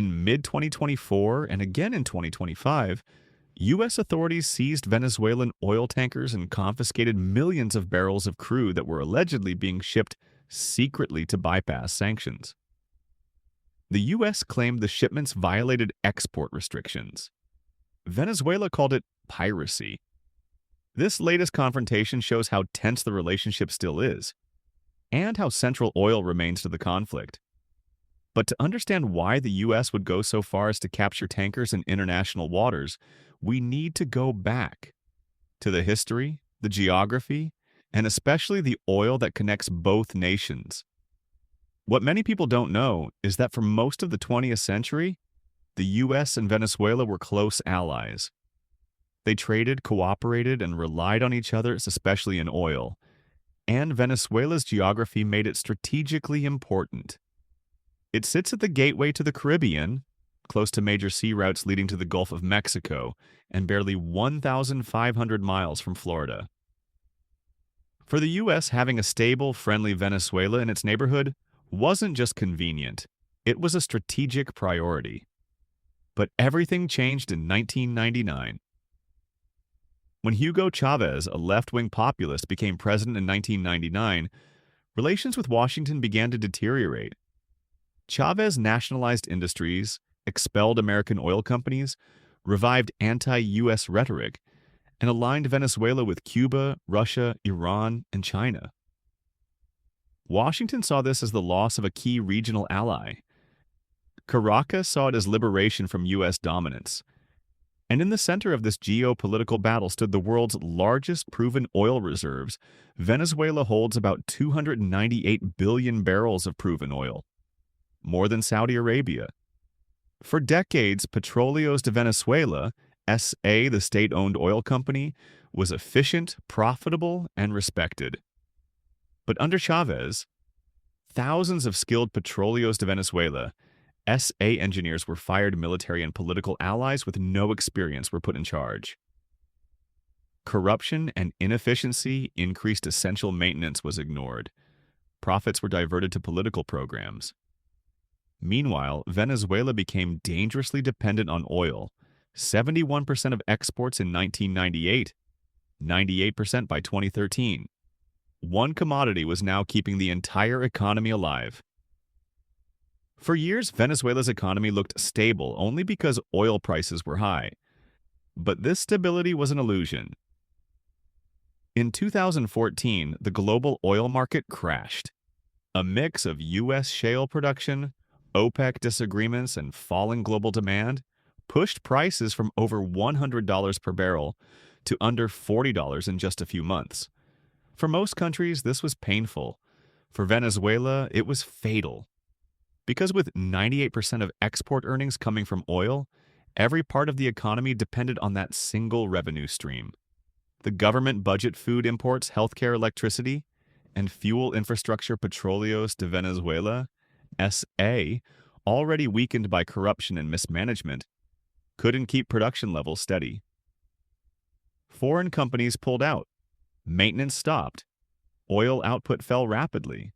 In mid-2024 and again in 2025, U.S. authorities seized Venezuelan oil tankers and confiscated millions of barrels of crude that were allegedly being shipped secretly to bypass sanctions. The U.S. claimed the shipments violated export restrictions. Venezuela called it piracy. This latest confrontation shows how tense the relationship still is, and how central oil remains to the conflict. But to understand why the U.S. would go so far as to capture tankers in international waters, we need to go back to the history, the geography, and especially the oil that connects both nations. What many people don't know is that for most of the 20th century, the U.S. and Venezuela were close allies. They traded, cooperated, and relied on each other, especially in oil. And Venezuela's geography made it strategically important. It sits at the gateway to the Caribbean, close to major sea routes leading to the Gulf of Mexico, and barely 1,500 miles from Florida. For the U.S., having a stable, friendly Venezuela in its neighborhood wasn't just convenient, it was a strategic priority. But everything changed in 1999. When Hugo Chavez, a left-wing populist, became president in 1999, relations with Washington began to deteriorate. Chavez nationalized industries, expelled American oil companies, revived anti-U.S. rhetoric, and aligned Venezuela with Cuba, Russia, Iran, and China. Washington saw this as the loss of a key regional ally. Caracas saw it as liberation from U.S. dominance. And in the center of this geopolitical battle stood the world's largest proven oil reserves. Venezuela holds about 298 billion barrels of proven oil, more than Saudi Arabia. For decades, Petróleos de Venezuela, S.A., the state-owned oil company, was efficient, profitable, and respected. But under Chavez, thousands of skilled Petróleos de Venezuela, S.A. engineers were fired. Military and political allies with no experience were put in charge. Corruption and inefficiency increased. Essential maintenance was ignored. Profits were diverted to political programs. Meanwhile, Venezuela became dangerously dependent on oil. 71% of exports in 1998, 98% by 2013. One commodity was now keeping the entire economy alive. For years, Venezuela's economy looked stable only because oil prices were high. But this stability was an illusion. In 2014, the global oil market crashed. A mix of U.S. shale production, OPEC disagreements, and falling global demand pushed prices from over $100 per barrel to under $40 in just a few months. For most countries, this was painful. For Venezuela, it was fatal. Because with 98% of export earnings coming from oil, every part of the economy depended on that single revenue stream. The government budget food imports, healthcare, electricity, and fuel infrastructure. Petróleos de Venezuela, S.A., already weakened by corruption and mismanagement, couldn't keep production levels steady. Foreign companies pulled out. Maintenance stopped. Oil output fell rapidly.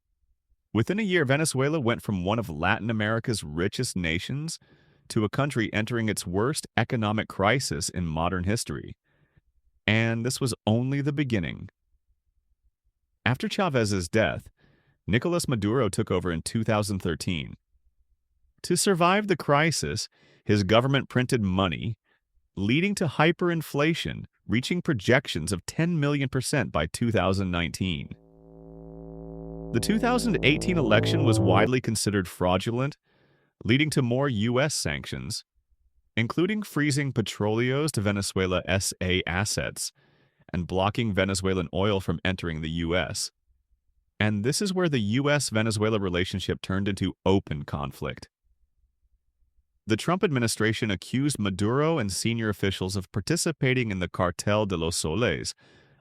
Within a year, Venezuela went from one of Latin America's richest nations to a country entering its worst economic crisis in modern history. And this was only the beginning. After Chavez's death, Nicolas Maduro took over in 2013. To survive the crisis, his government printed money, leading to hyperinflation, reaching projections of 10 million% by 2019. The 2018 election was widely considered fraudulent, leading to more U.S. sanctions, including freezing Petróleos de Venezuela S.A. assets and blocking Venezuelan oil from entering the U.S. And this is where the U.S.-Venezuela relationship turned into open conflict. The Trump administration accused Maduro and senior officials of participating in the Cartel de los Soles,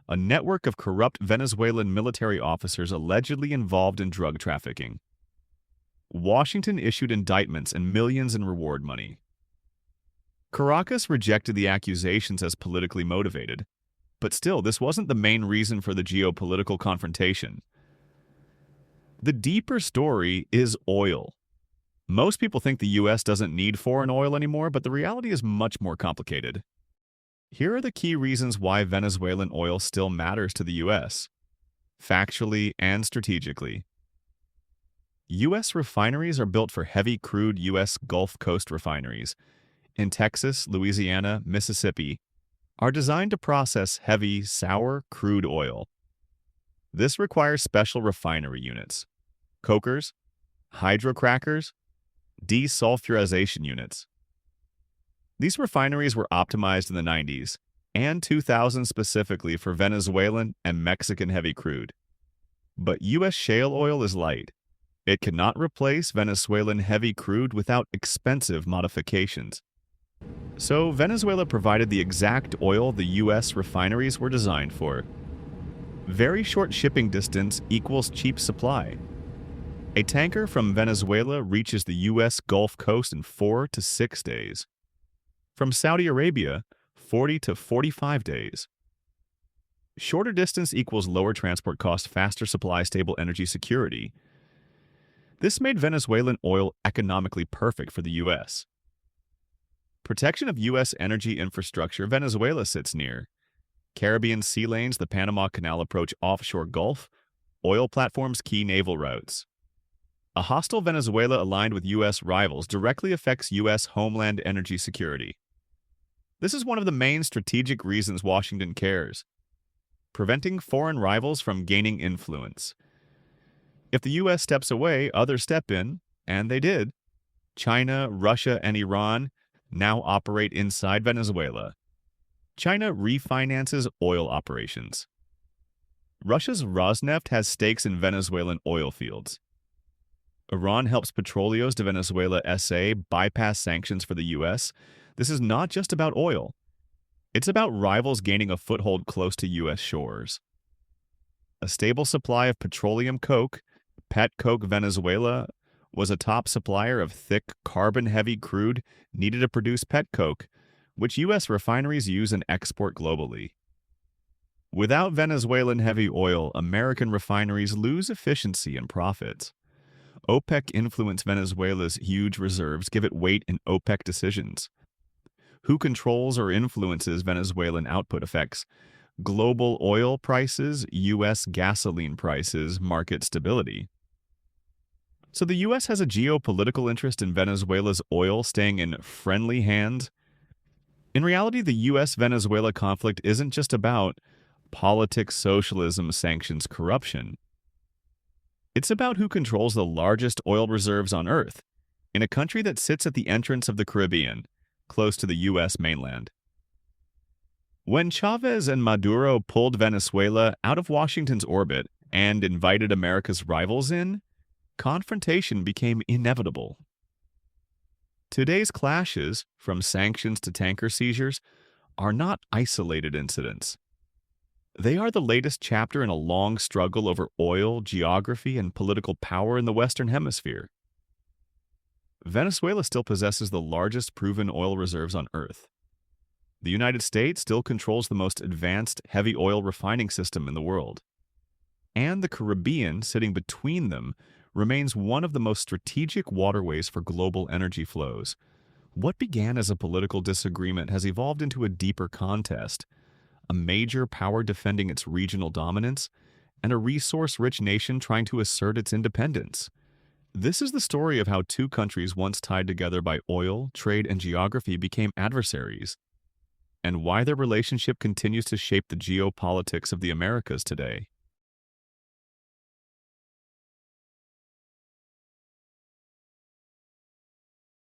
a network of corrupt Venezuelan military officers allegedly involved in drug trafficking. Washington issued indictments and millions in reward money. Caracas rejected the accusations as politically motivated, but still, this wasn't the main reason for the geopolitical confrontation. The deeper story is oil. Most people think the US doesn't need foreign oil anymore, but the reality is much more complicated. Here are the key reasons why Venezuelan oil still matters to the US, factually and strategically. U.S. refineries are built for heavy crude U.S. Gulf Coast refineries in Texas, Louisiana, Mississippi, are designed to process heavy, sour crude oil. This requires special refinery units, cokers, hydrocrackers, desulfurization units. These refineries were optimized in the 90s and 2000 specifically for Venezuelan and Mexican heavy crude. But U.S. shale oil is light. It cannot replace Venezuelan heavy crude without expensive modifications. So Venezuela provided the exact oil the U.S. refineries were designed for. Very short shipping distance equals cheap supply. A tanker from Venezuela reaches the U.S. Gulf Coast in 4 to 6 days. From Saudi Arabia, 40 to 45 days. Shorter distance equals lower transport cost, faster supply, stable energy security. This made Venezuelan oil economically perfect for the U.S. Protection of U.S. energy infrastructure Venezuela sits near. Caribbean sea lanes, the Panama Canal approach offshore Gulf, oil platforms, key naval routes. A hostile Venezuela aligned with U.S. rivals directly affects U.S. homeland energy security. This is one of the main strategic reasons Washington cares, preventing foreign rivals from gaining influence. If the U.S. steps away, others step in, and they did. China, Russia, and Iran now operate inside Venezuela. China refinances oil operations. Russia's Rosneft has stakes in Venezuelan oil fields. Iran helps Petróleos de Venezuela S.A. bypass sanctions for the U.S. This is not just about oil. It's about rivals gaining a foothold close to U.S. shores. A stable supply of petroleum coke, Petcoke Venezuela, was a top supplier of thick, carbon-heavy crude needed to produce petcoke, which U.S. refineries use and export globally. Without Venezuelan heavy oil, American refineries lose efficiency and profits. OPEC influence Venezuela's huge reserves, give it weight in OPEC decisions. Who controls or influences Venezuelan output affects global oil prices, U.S. gasoline prices, market stability. So the U.S. has a geopolitical interest in Venezuela's oil staying in friendly hands. In reality, the U.S.-Venezuela conflict isn't just about politics, socialism, sanctions, corruption. It's about who controls the largest oil reserves on Earth, in a country that sits at the entrance of the Caribbean, close to the U.S. mainland. When Chavez and Maduro pulled Venezuela out of Washington's orbit and invited America's rivals in, confrontation became inevitable. Today's clashes, from sanctions to tanker seizures, are not isolated incidents. They are the latest chapter in a long struggle over oil, geography, and political power in the Western Hemisphere. Venezuela still possesses the largest proven oil reserves on Earth. The United States still controls the most advanced heavy oil refining system in the world. And the Caribbean, sitting between them, remains one of the most strategic waterways for global energy flows. What began as a political disagreement has evolved into a deeper contest, a major power defending its regional dominance, and a resource-rich nation trying to assert its independence. This is the story of how two countries once tied together by oil, trade, and geography became adversaries, and why their relationship continues to shape the geopolitics of the Americas today.